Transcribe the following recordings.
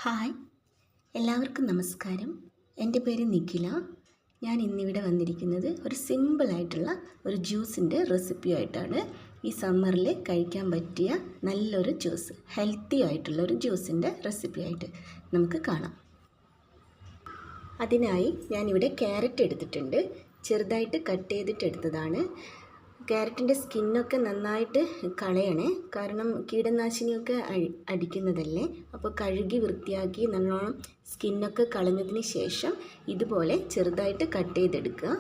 Hi, എല്ലാവർക്കും നമസ്കാരം. എൻ്റെ പേര് നിഖില. ഞാൻ ഇന്നിവിടെ വന്നിരിക്കുന്നത് ഒരു സിമ്പിളായിട്ടുള്ള ഒരു ജ്യൂസിൻ്റെ റെസിപ്പിയായിട്ടാണ്. ഈ സമ്മറിൽ കഴിക്കാൻ പറ്റിയ നല്ലൊരു ജ്യൂസ്, ഹെൽത്തി ആയിട്ടുള്ള ഒരു ജ്യൂസിൻ്റെ റെസിപ്പിയായിട്ട് നമുക്ക് കാണാം. അതിനായി ഞാനിവിടെ ക്യാരറ്റ് എടുത്തിട്ടുണ്ട്. ചെറുതായിട്ട് കട്ട് ചെയ്തിട്ട് എടുത്തതാണ്. ക്യാരറ്റിൻ്റെ സ്കിന്നൊക്കെ നന്നായിട്ട് കളയണേ, കാരണം കീടനാശിനിയൊക്കെ അടിക്കുന്നതല്ലേ. അപ്പോൾ കഴുകി വൃത്തിയാക്കി നല്ലോണം സ്കിന്നൊക്കെ കളഞ്ഞതിന് ശേഷം ഇതുപോലെ ചെറുതായിട്ട് കട്ട് ചെയ്തെടുക്കുക.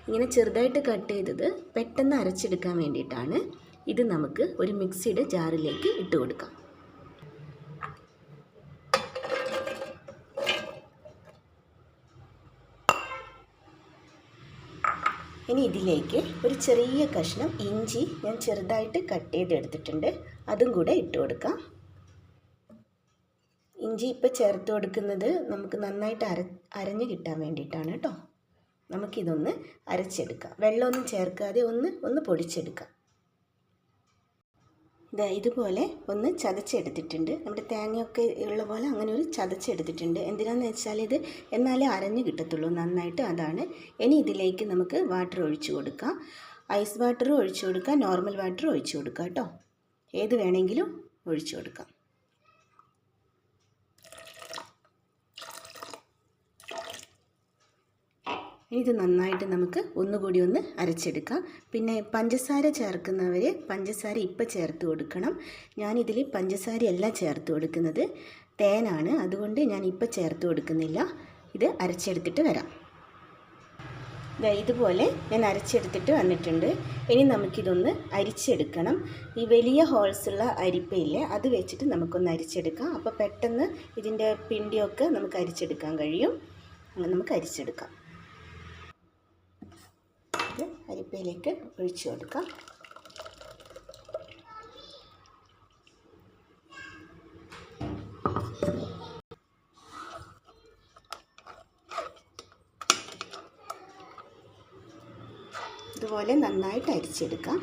ഇങ്ങനെ ചെറുതായിട്ട് കട്ട് ചെയ്തത് പെട്ടെന്ന് അരച്ചെടുക്കാൻ വേണ്ടിയിട്ടാണ്. ഇത് നമുക്ക് ഒരു മിക്സിയുടെ ജാറിലേക്ക് ഇട്ട് കൊടുക്കാം. ഇനി ഇതിലേക്ക് ഒരു ചെറിയ കഷ്ണം ഇഞ്ചി ഞാൻ ചെറുതായിട്ട് കട്ട് ചെയ്തെടുത്തിട്ടുണ്ട്, അതും കൂടെ ഇട്ട് കൊടുക്കാം. ഇഞ്ചി ഇപ്പോൾ ചേർത്ത് കൊടുക്കുന്നത് നമുക്ക് നന്നായിട്ട് അരഞ്ഞ് കിട്ടാൻ വേണ്ടിയിട്ടാണ് കേട്ടോ. നമുക്കിതൊന്ന് അരച്ചെടുക്കാം, വെള്ളമൊന്നും ചേർക്കാതെ ഒന്ന് പൊടിച്ചെടുക്കാം. ഇതുപോലെ ഒന്ന് ചതച്ചെടുത്തിട്ടുണ്ട്. നമ്മുടെ തേങ്ങയൊക്കെ ഉള്ള പോലെ അങ്ങനെ ഒരു ചതച്ചെടുത്തിട്ടുണ്ട്. എന്തിനാണെന്ന് വെച്ചാൽ ഇത് എന്നാലേ അരഞ്ഞു കിട്ടത്തുള്ളൂ നന്നായിട്ട്, അതാണ്. ഇനി ഇതിലേക്ക് നമുക്ക് വാട്ടർ ഒഴിച്ചു കൊടുക്കാം. ഐസ് വാട്ടർ ഒഴിച്ചു കൊടുക്കാം, നോർമൽ വാട്ടർ ഒഴിച്ചു കൊടുക്കാം കേട്ടോ. ഏത് വേണമെങ്കിലും ഒഴിച്ചു കൊടുക്കാം. ഇത് നന്നായിട്ട് നമുക്ക് ഒന്നുകൂടി ഒന്ന് അരച്ചെടുക്കാം. പിന്നെ പഞ്ചസാര ചേർക്കുന്നവർ പഞ്ചസാര ഇപ്പം ചേർത്ത് കൊടുക്കണം. ഞാനിതിൽ പഞ്ചസാരയല്ല ചേർത്ത് കൊടുക്കുന്നത്, തേനാണ്. അതുകൊണ്ട് ഞാൻ ഇപ്പം ചേർത്ത് കൊടുക്കുന്നില്ല. ഇത് അരച്ചെടുത്തിട്ട് വരാം. ഇതുപോലെ ഞാൻ അരച്ചെടുത്തിട്ട് വന്നിട്ടുണ്ട്. ഇനി നമുക്കിതൊന്ന് അരിച്ചെടുക്കണം. ഈ വലിയ ഹോൾസുള്ള അരിപ്പയില്ലേ, അത് വെച്ചിട്ട് നമുക്കൊന്ന് അരിച്ചെടുക്കാം. അപ്പോൾ പെട്ടെന്ന് ഇതിൻ്റെ പിണ്ടിയൊക്കെ നമുക്ക് അരിച്ചെടുക്കാൻ കഴിയും. അങ്ങനെ നമുക്ക് അരിച്ചെടുക്കാം. അരിപ്പയിലേക്ക് ഒഴിച്ചു കൊടുക്കാം. ഇതുപോലെ നന്നായിട്ട് അരിച്ചെടുക്കാം.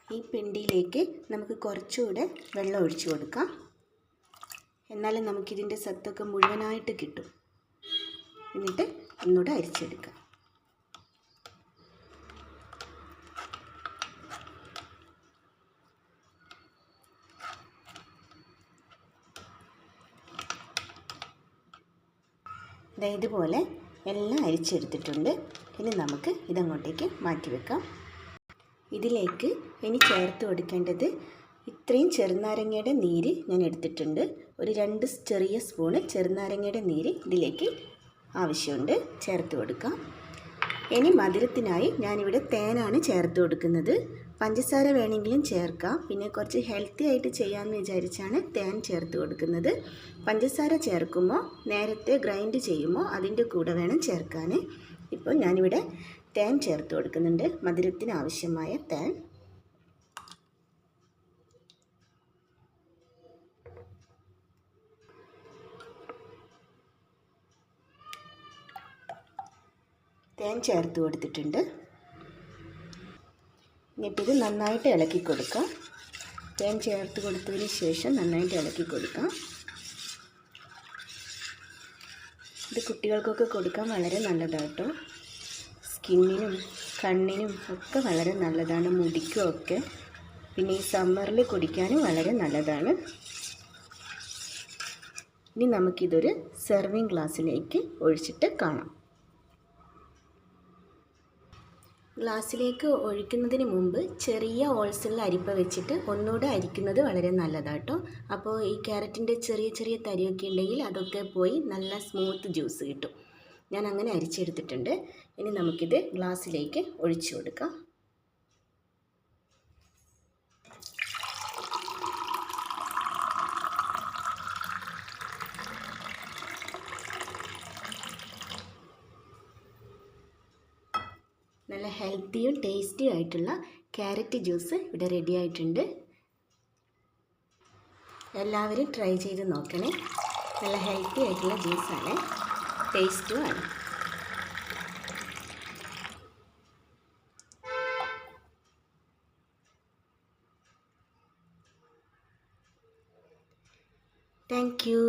ഈ പിണ്ടിയിലേക്ക് നമുക്ക് കുറച്ചുകൂടെ വെള്ളം ഒഴിച്ചു കൊടുക്കാം. എന്നാലും നമുക്കിതിൻ്റെ സത്തൊക്കെ മുഴുവനായിട്ട് കിട്ടും. എന്നിട്ട് ഒന്നുകൂടെ അരിച്ചെടുക്കാം. ഇതുപോലെ എല്ലാം അരിച്ചെടുത്തിട്ടുണ്ട്. ഇനി നമുക്ക് ഇതങ്ങോട്ടേക്ക് മാറ്റി വെക്കാം. ഇതിലേക്ക് ഇനി ചേർത്ത് കൊടുക്കേണ്ടത് ഇത്രയും ചെറുനാരങ്ങയുടെ നീര് ഞാൻ എടുത്തിട്ടുണ്ട്. ഒരു 2 ചെറിയ സ്പൂണ് ചെറുനാരങ്ങയുടെ നീര് ഇതിലേക്ക് ആവശ്യമുണ്ട്, ചേർത്ത് കൊടുക്കാം. ഇനി മധുരത്തിനായി ഞാനിവിടെ തേനാണ് ചേർത്ത് കൊടുക്കുന്നത്. പഞ്ചസാര വേണമെങ്കിലും ചേർക്കാം. പിന്നെ കുറച്ച് ഹെൽത്തി ആയിട്ട് ചെയ്യാമെന്ന് വിചാരിച്ചാണ് തേൻ ചേർത്ത് കൊടുക്കുന്നത്. പഞ്ചസാര ചേർക്കുമ്പോൾ നേരത്തെ ഗ്രൈൻഡ് ചെയ്യുമ്പോൾ അതിൻ്റെ കൂടെ വേണം ചേർക്കാൻ. ഇപ്പോൾ ഞാനിവിടെ തേൻ ചേർത്ത് കൊടുക്കുന്നുണ്ട്, മധുരത്തിന് ആവശ്യമായ തേൻ. തേൻ ചേർത്ത് കൊടുത്തിട്ടുണ്ട്. എന്നിട്ടിത് നന്നായിട്ട് ഇളക്കി കൊടുക്കാം. തേൻ ചേർത്ത് കൊടുത്തതിന് ശേഷം നന്നായിട്ട് ഇളക്കി കൊടുക്കാം. ഇത് കുട്ടികൾക്കൊക്കെ കൊടുക്കാൻ വളരെ നല്ലതാണ് കേട്ടോ. സ്കിന്നിനും കണ്ണിനും ഒക്കെ വളരെ നല്ലതാണ്, മുടിക്കും ഒക്കെ. പിന്നെ ഈ സമ്മറിൽ കുടിക്കാനും വളരെ നല്ലതാണ്. ഇനി നമുക്കിതൊരു സെർവിങ് ഗ്ലാസ്സിലേക്ക് ഒഴിച്ചിട്ട് കാണാം. ഗ്ലാസ്സിലേക്ക് ഒഴിക്കുന്നതിന് മുമ്പ് ചെറിയ ഹോൾസുള്ള അരിപ്പ വെച്ചിട്ട് ഒന്നുകൂടെ അരിക്കുന്നത് വളരെ നല്ലതാണ് കേട്ടോ. അപ്പോൾ ഈ ക്യാരറ്റിൻ്റെ ചെറിയ ചെറിയ തരിയൊക്കെ ഉണ്ടെങ്കിൽ അതൊക്കെ പോയി നല്ല സ്മൂത്ത് ജ്യൂസ് കിട്ടും. ഞാൻ അങ്ങനെ അരിച്ചെടുത്തിട്ടുണ്ട്. ഇനി നമുക്കിത് ഗ്ലാസ്സിലേക്ക് ഒഴിച്ചു കൊടുക്കാം. നല്ല ഹെൽത്തിയും ടേസ്റ്റിയും ആയിട്ടുള്ള ക്യാരറ്റ് ജ്യൂസ് ഇവിടെ റെഡി ആയിട്ടുണ്ട്. എല്ലാവരും ട്രൈ ചെയ്ത് നോക്കണേ. നല്ല ഹെൽത്തി ആയിട്ടുള്ള ജ്യൂസാണ്, ടേസ്റ്റുമാണ്. Thank U.